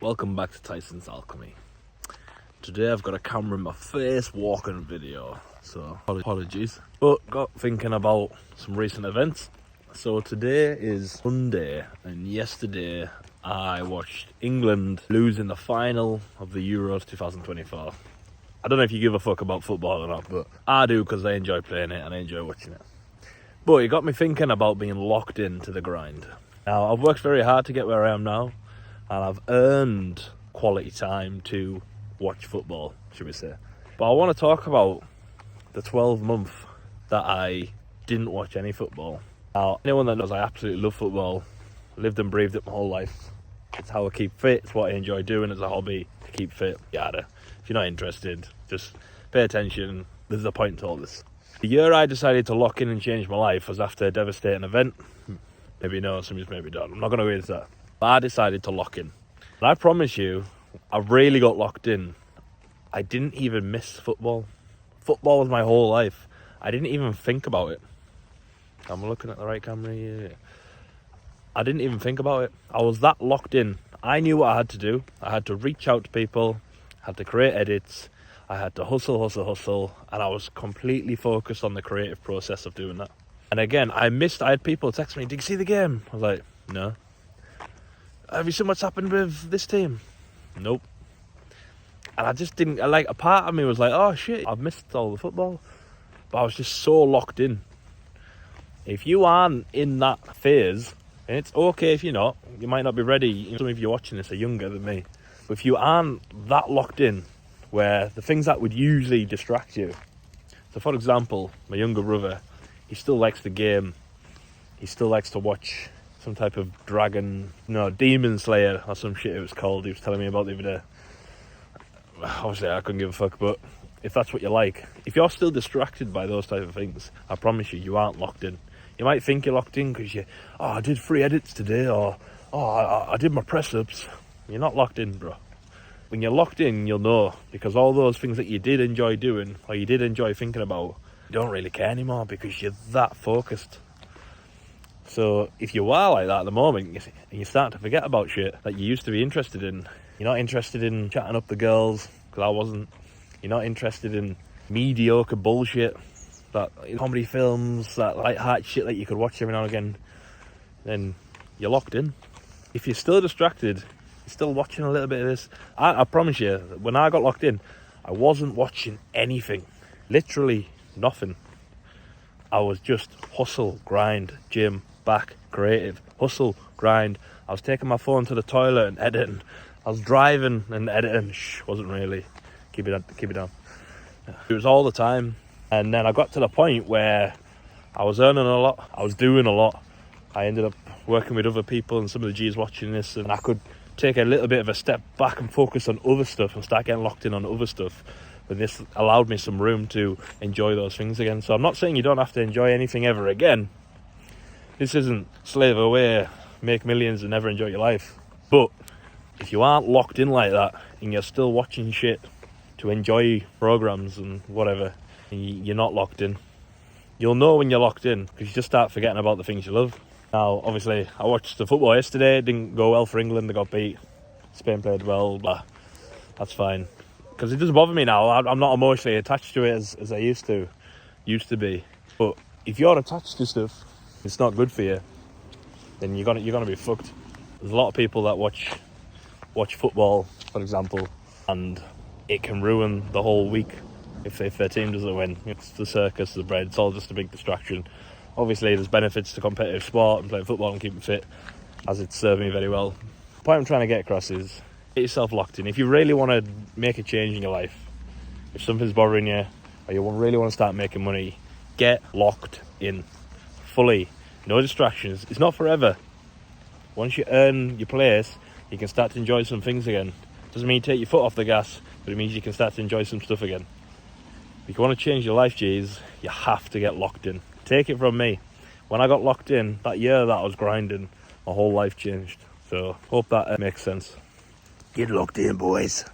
Welcome back to Tyson's Alchemy. Today I've got a camera in my face walking video, so apologies. But got thinking about some recent events. So today is Monday, and yesterday I watched England lose in the final of the Euros 2024. I don't know if you give a fuck about football or not, but I do because I enjoy playing it and I enjoy watching it. But it got me thinking about being locked into the grind. Now, I've worked very hard to get where I am now, and I've earned quality time to watch football, should we say. But I want to talk about the 12-month that I didn't watch any football. Now, anyone that knows I absolutely love football, lived and breathed it my whole life. It's how I keep fit, it's what I enjoy doing as a hobby, to keep fit, yada. If you're not interested, just pay attention, there's a point to all this. The year I decided to lock in and change my life was after a devastating event. Maybe you know, some of you maybe don't. I'm not going to go into that. But I decided to lock in. And I promise you, I really got locked in. I didn't even miss football. Football was my whole life. I didn't even think about it. I'm looking at the right camera here. I didn't even think about it. I was that locked in. I knew what I had to do. I had to reach out to people. I had to create edits. I had to hustle. And I was completely focused on the creative process of doing that. And again, I had people text me, "Did you see the game?" I was like, "No." "Have you seen what's happened with this team?" "Nope." And I just didn't, a part of me was like, "Oh shit, I've missed all the football." But I was just so locked in. If you aren't in that phase, and it's okay if you're not, you might not be ready. Some of you watching this are younger than me. But if you aren't that locked in, where the things that would usually distract you. So for example, my younger brother, he still likes the game. He still likes to watch some type of Demon Slayer or some shit it was called. He was telling me about the other day. Obviously, I couldn't give a fuck, but if that's what you like, if you're still distracted by those type of things, I promise you, you aren't locked in. You might think you're locked in because I did 3 edits today, or I did my press-ups. You're not locked in, bro. When you're locked in, you'll know, because all those things that you did enjoy doing, or you did enjoy thinking about, you don't really care anymore because you're that focused. So if you are like that at the moment, and you start to forget about shit that you used to be interested in, you're not interested in chatting up the girls, because I wasn't. You're not interested in mediocre bullshit, that comedy films, that light-hearted shit that you could watch every now and again, then you're locked in. If you're still distracted, you're still watching a little bit of this. I promise you, when I got locked in, I wasn't watching anything. Literally nothing. I was just hustle, grind, gym, back, creative, hustle, grind. I was taking my phone to the toilet and editing. I was driving and editing. Wasn't really. Keep it down. It was all the time. And then I got to the point where I was earning a lot. I was doing a lot. I ended up working with other people, and some of the G's watching this, and I could take a little bit of a step back and focus on other stuff and start getting locked in on other stuff. But this allowed me some room to enjoy those things again. So I'm not saying you don't have to enjoy anything ever again. This isn't slave away, make millions and never enjoy your life. But if you aren't locked in like that, and you're still watching shit to enjoy programs and whatever, and you're not locked in, you'll know when you're locked in, because you just start forgetting about the things you love. Now, obviously, I watched the football yesterday. It didn't go well for England. They got beat. Spain played well, but that's fine. Because it doesn't bother me now. I'm not emotionally attached to it as I used to be. But if you're attached to stuff, it's not good for you, then you're gonna be fucked. There's a lot of people that watch football, for example, and it can ruin the whole week if their team doesn't win. It's the circus, the bread. It's all just a big distraction. Obviously, there's benefits to competitive sport and playing football and keeping fit, as it's served me very well. The point I'm trying to get across is, get yourself locked in. If you really want to make a change in your life, if something's bothering you, or you really want to start making money, get locked in fully. No distractions. It's not forever. Once you earn your place, you can start to enjoy some things again. Doesn't mean you take your foot off the gas, but it means you can start to enjoy some stuff again. If you want to change your life, G's, you have to get locked in. Take it from me. When I got locked in, that year that I was grinding, my whole life changed. So, hope that makes sense. Get locked in, boys.